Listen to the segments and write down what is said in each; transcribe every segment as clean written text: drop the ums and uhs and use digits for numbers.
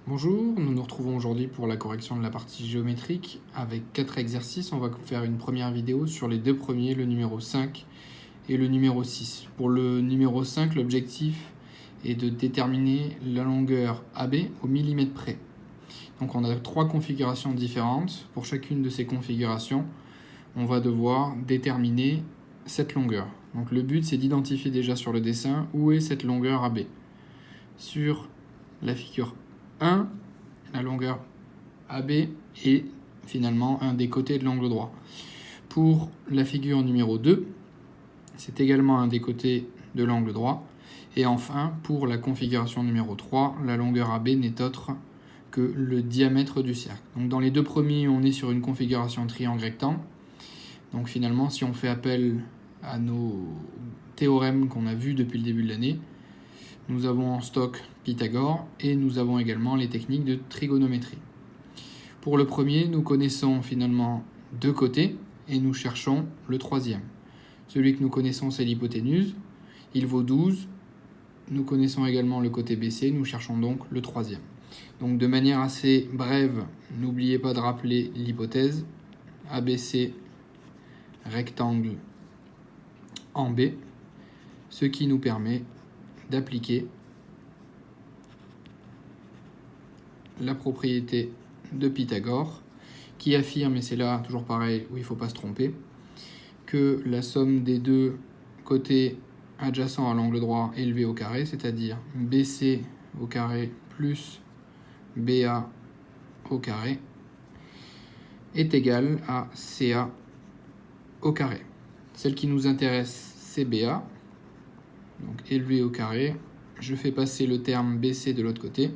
Bonjour, nous nous retrouvons aujourd'hui pour la correction de la partie géométrique avec 4 exercices. On va faire une première vidéo sur les deux premiers, le numéro 5 et le numéro 6. Pour le numéro 5, l'objectif est de déterminer la longueur AB au millimètre près. Donc on a 3 configurations différentes. Pour chacune de ces configurations, on va devoir déterminer cette longueur. Donc le but, c'est d'identifier déjà sur le dessin où est cette longueur AB. Sur la figure 1, la longueur AB est finalement un des côtés de l'angle droit. Pour la figure numéro 2, c'est également un des côtés de l'angle droit. Et enfin, pour la configuration numéro 3, la longueur AB n'est autre que le diamètre du cercle. Donc dans les deux premiers, on est sur une configuration triangle rectangle. Donc finalement, si on fait appel à nos théorèmes qu'on a vus depuis le début de l'année, nous avons en stock Pythagore et nous avons également les techniques de trigonométrie. Pour le premier, nous connaissons finalement deux côtés et nous cherchons le troisième. Celui que nous connaissons, c'est l'hypoténuse. Il vaut 12. Nous connaissons également le côté BC. Nous cherchons donc le troisième. Donc de manière assez brève, n'oubliez pas de rappeler l'hypothèse. ABC rectangle en B, ce qui nous permet d'appliquer la propriété de Pythagore qui affirme, et c'est là toujours pareil où il ne faut pas se tromper, que la somme des deux côtés adjacents à l'angle droit élevé au carré, c'est-à-dire BC au carré plus BA au carré, est égale à CA au carré. Celle qui nous intéresse, c'est BA, donc élevé au carré. Je fais passer le terme BC de l'autre côté.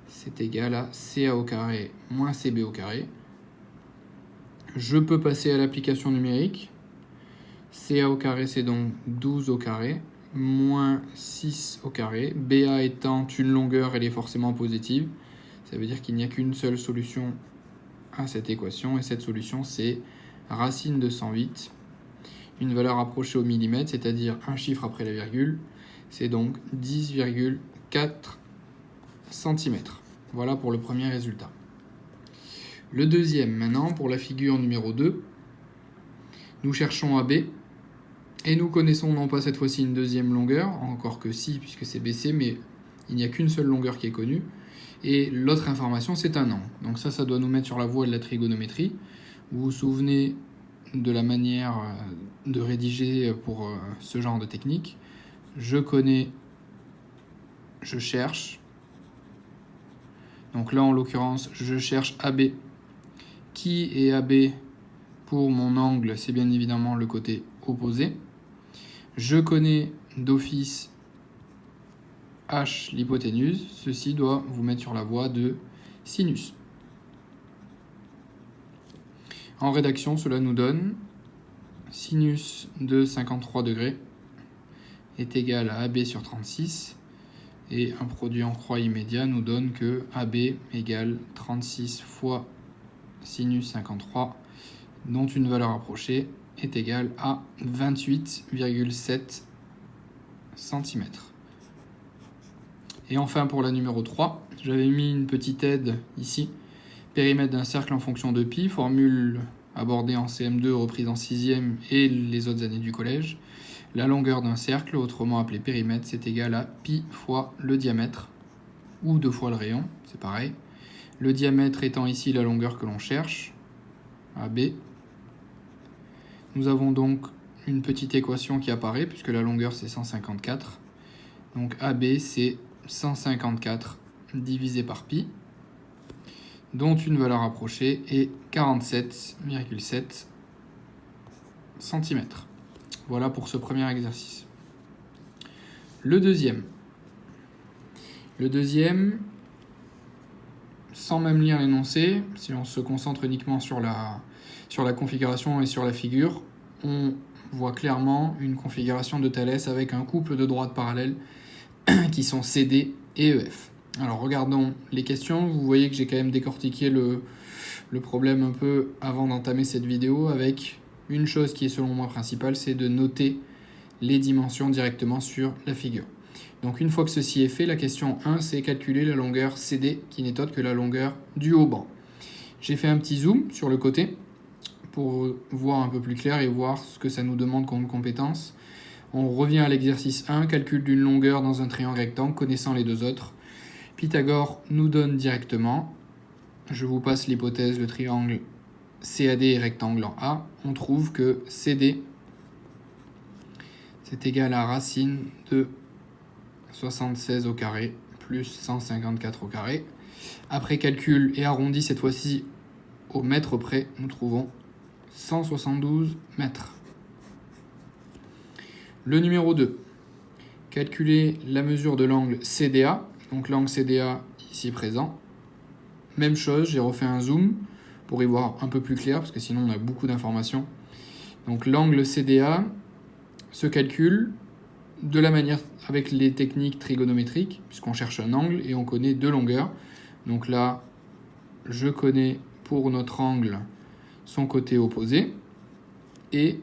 C'est égal à CA au carré moins CB au carré. Je peux passer à l'application numérique. CA au carré, c'est donc 12 au carré, moins 6 au carré. BA étant une longueur, elle est forcément positive. Ça veut dire qu'il n'y a qu'une seule solution à cette équation. Et cette solution, c'est racine de 108. Une valeur approchée au millimètre, c'est-à-dire un chiffre après la virgule. C'est donc 10,4 cm. Voilà pour le premier résultat. Le deuxième, maintenant, pour la figure numéro 2, nous cherchons AB et nous connaissons non pas cette fois-ci une deuxième longueur, encore que si, puisque c'est BC, mais il n'y a qu'une seule longueur qui est connue. Et l'autre information, c'est un angle. Donc ça doit nous mettre sur la voie de la trigonométrie. Vous vous souvenez de la manière de rédiger pour ce genre de technique. Je connais, je cherche. Donc là, en l'occurrence, je cherche AB. Qui est AB pour mon angle? C'est bien évidemment le côté opposé. Je connais d'office H, l'hypoténuse. Ceci doit vous mettre sur la voie de sinus. En rédaction, cela nous donne sinus de 53 degrés est égal à AB sur 36. Et un produit en croix immédiat nous donne que AB égale 36 fois sinus 53, dont une valeur approchée est égale à 28,7 cm. Et enfin pour la numéro 3, j'avais mis une petite aide ici. Périmètre d'un cercle en fonction de pi, formule abordée en CM2, reprise en 6e et les autres années du collège. La longueur d'un cercle, autrement appelé périmètre, c'est égal à pi fois le diamètre, ou 2 fois le rayon, c'est pareil. Le diamètre étant ici la longueur que l'on cherche, AB. Nous avons donc une petite équation qui apparaît, puisque la longueur c'est 154. Donc AB c'est 154 divisé par pi, dont une valeur approchée est 47,7 cm. Voilà pour ce premier exercice. Le deuxième, sans même lire l'énoncé, si on se concentre uniquement sur la configuration et sur la figure, on voit clairement une configuration de Thalès avec un couple de droites parallèles qui sont CD et EF. Alors regardons les questions. Vous voyez que j'ai quand même décortiqué le problème un peu avant d'entamer cette vidéo avec une chose qui est selon moi principale, c'est de noter les dimensions directement sur la figure. Donc une fois que ceci est fait, la question 1, c'est calculer la longueur CD, qui n'est autre que la longueur du haut-banc. J'ai fait un petit zoom sur le côté pour voir un peu plus clair et voir ce que ça nous demande comme compétence. On revient à l'exercice 1, calcul d'une longueur dans un triangle rectangle, connaissant les deux autres. Pythagore nous donne directement, je vous passe l'hypothèse, le triangle CAD est rectangle en A, on trouve que CD c'est égal à racine de 76 au carré plus 154 au carré. Après calcul et arrondi cette fois-ci au mètre près, nous trouvons 172 mètres. Le numéro 2, calculer la mesure de l'angle CDA. Donc l'angle CDA ici présent. Même chose, j'ai refait un zoom pour y voir un peu plus clair, parce que sinon on a beaucoup d'informations. Donc l'angle CDA se calcule de la manière avec les techniques trigonométriques, puisqu'on cherche un angle et on connaît deux longueurs. Donc là, je connais pour notre angle son côté opposé et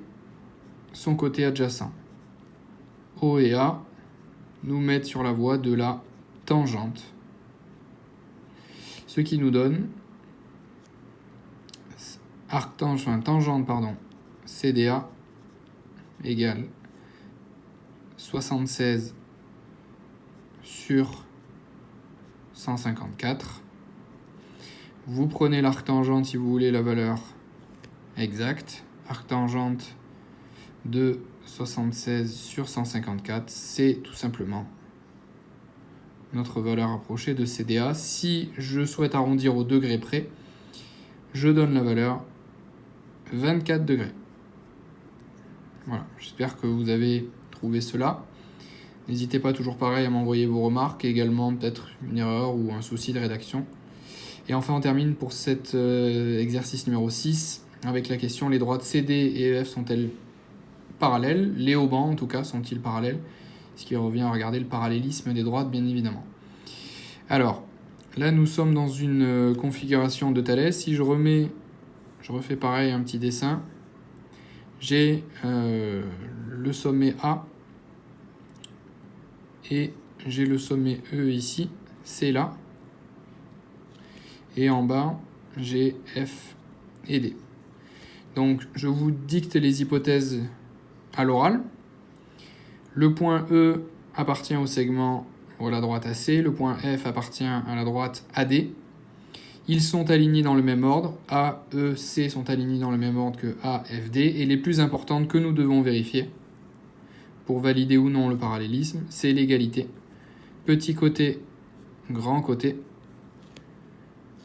son côté adjacent. O et A nous mettent sur la voie de la tangente, ce qui nous donne tangente CDA égale 76 sur 154. Vous prenez l'arctangente si vous voulez la valeur exacte. Arctangente de 76 sur 154, c'est tout simplement notre valeur approchée de CDA. Si je souhaite arrondir au degré près, je donne la valeur 24 degrés. Voilà, j'espère que vous avez trouvé cela. N'hésitez pas, toujours pareil, à m'envoyer vos remarques et également peut-être une erreur ou un souci de rédaction. Et enfin, on termine pour cet exercice numéro 6 avec la question: les droites CD et EF sont-elles parallèles? Les haubans, en tout cas, sont-ils parallèles? Ce qui revient à regarder le parallélisme des droites, bien évidemment. Alors, là, nous sommes dans une configuration de Thalès. Si je refais pareil, un petit dessin. J'ai le sommet A et j'ai le sommet E ici, C là. Et en bas, j'ai F et D. Donc, je vous dicte les hypothèses à l'oral. Le point E appartient au segment à la droite AC. Le point F appartient à la droite AD. Ils sont alignés dans le même ordre. A, E, C sont alignés dans le même ordre que A, F, D. Et les plus importantes que nous devons vérifier pour valider ou non le parallélisme, c'est l'égalité. Petit côté, grand côté.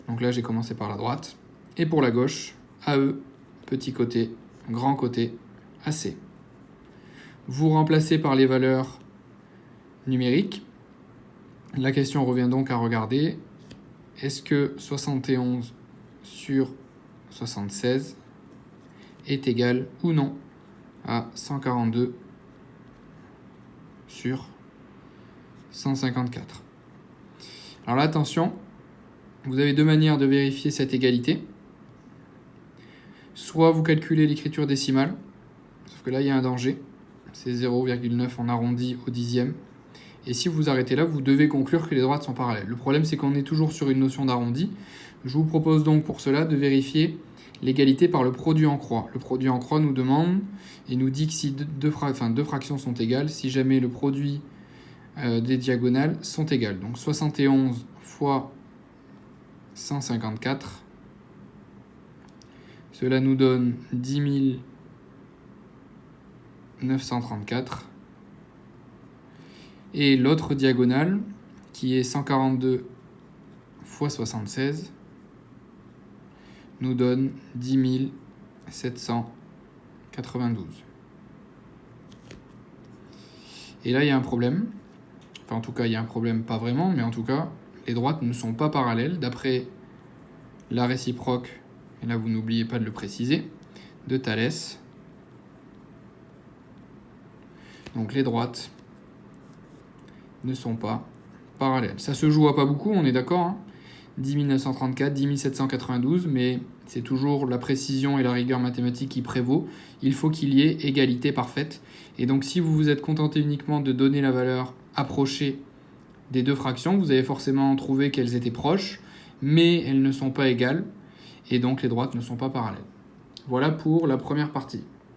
Donc là, j'ai commencé par la droite. Et pour la gauche, AE, petit côté, grand côté, AC. Vous remplacez par les valeurs numériques. La question revient donc à regarder: est-ce que 71 sur 76 est égal ou non à 142 sur 154? Alors là, attention, vous avez deux manières de vérifier cette égalité. Soit vous calculez l'écriture décimale, sauf que là, il y a un danger. C'est 0,9 en arrondi au dixième. Et si vous arrêtez là, vous devez conclure que les droites sont parallèles. Le problème, c'est qu'on est toujours sur une notion d'arrondi. Je vous propose donc pour cela de vérifier l'égalité par le produit en croix. Le produit en croix nous demande et nous dit que si deux fractions sont égales, si jamais le produit des diagonales sont égales. Donc 71 fois 154, cela nous donne 10 934. Et l'autre diagonale, qui est 142 fois 76, nous donne 10 792. Et là, il y a un problème. Enfin, en tout cas, il y a un problème, pas vraiment, mais en tout cas, les droites ne sont pas parallèles, d'après la réciproque, et là, vous n'oubliez pas de le préciser, de Thalès. Donc, les droites ne sont pas parallèles. Ça se joue à pas beaucoup, on est d'accord, hein. 10 934, 10 792, mais c'est toujours la précision et la rigueur mathématique qui prévaut. Il faut qu'il y ait égalité parfaite. Et donc si vous vous êtes contenté uniquement de donner la valeur approché des deux fractions, vous avez forcément trouvé qu'elles étaient proches, mais elles ne sont pas égales, et donc les droites ne sont pas parallèles. Voilà pour la première partie.